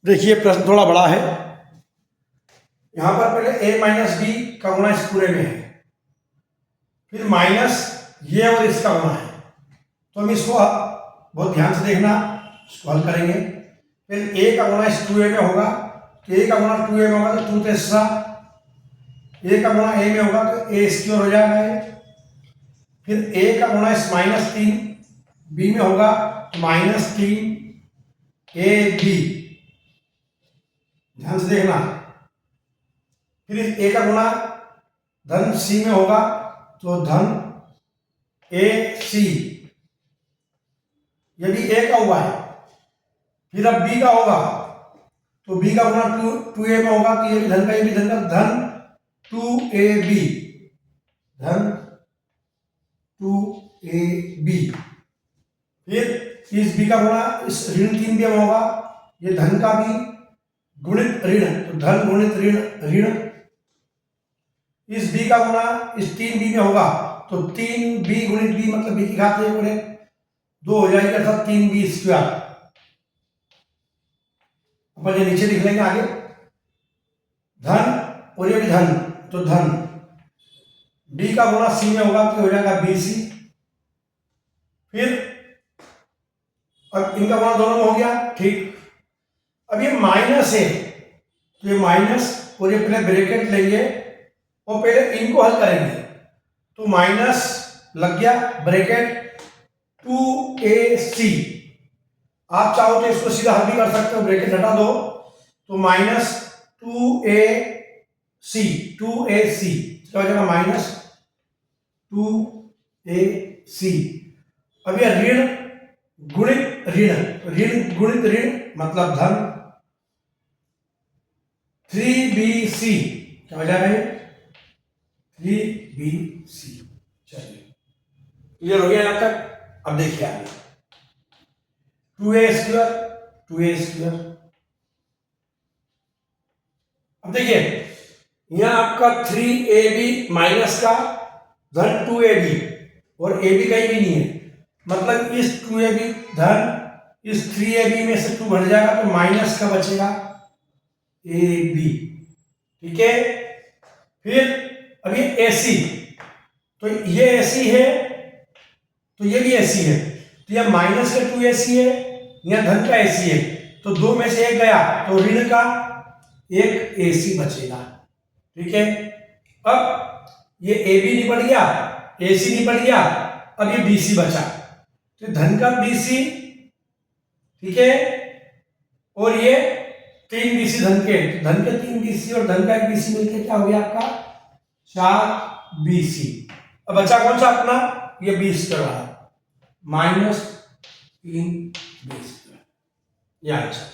देखिए प्रश्न थोड़ा बड़ा है। यहां पर पहले a माइनस बी का गुणा इस पूरे में है, फिर माइनस ये और इसका गुणा है। तो हम इसको बहुत ध्यान से देखना, इसको हल करेंगे। फिर a का गुणा इस 2a में होगा, तो a का गुणा 2a में होगा तो 2 तेरसा, a का गुणा a में होगा तो a स्क्वायर हो जाएगा ये। फिर a का गुणा इस माइनस 3 b में होगा तो माइनस 3 ab, ध्यान से देखना। फिर इस a का गुणा धन c में होगा तो धन ac, ये भी a का हुआ है। फिर अब b का होगा तो b का गुणा 2a में होगा तो ये भी धन का, ये भी धन का, धन 2ab, धन 2ab। फिर इस b का गुणा इस ऋण 3b में होगा, ये धन का भी गुणित ऋण, तो धन गुणित ऋण ऋण। इस b का गुणा इस 3b में होगा तो 3b गुणित b मतलब b की घात 1 बड़े 2 हो जाएगी, अर्थात 3b स्क्वायर। अपन ये नीचे लिख लेंगे आगे, धन और ये भी धन, तो धन b का गुणा c में होगा तो हो जाएगा bc। फिर अब इनका गुणा दोनों में हो गया, ठीक। अब ये माइनस है तो ये माइनस और ये पहले ब्रैकेट लेंगे और पहले इनको हल करेंगे। तो माइनस लग गया ब्रैकेट 2ac, आप चाहो तो इसको सीधा हल भी कर सकते हो, ब्रैकेट हटा दो तो माइनस 2ac, 2ac क्या हो जाएगा माइनस 2ac। अब ये ऋण गुणित ऋण, ऋण गुणित ऋण मतलब धन 3bc, क्या हो जाएगा ये 3bc। चलिए क्लियर हो गया यहां तक। अब देखिए आगे 2a स्क्वायर 2a स्क्वायर। अब देखिए यहां आपका 3ab माइनस का धन 2ab और ab कहीं भी नहीं है, मतलब इस 2ab धन इस 3ab में से 2 घट जाएगा तो माइनस का बचेगा ab, ठीक है। फिर अब ये ac, तो ये ac है तो ये भी ac है, तो यह माइनस का 2ac है, यह धन का ac है, तो 2 में से 1 गया तो ऋण का 1 ac बचेगा, ठीक है। अब ये ab निपट गया, ac निपट गया, अब ये bc बचा, तो धन का bc, ठीक है, और ये 3bc धन के 3bc और धन का 1 bc मिलकर क्या हो गया आपका 4bc। अब बचा कौन सा अपना, ये 20 कर रहा है, माइनस 3bc, ये आंसर।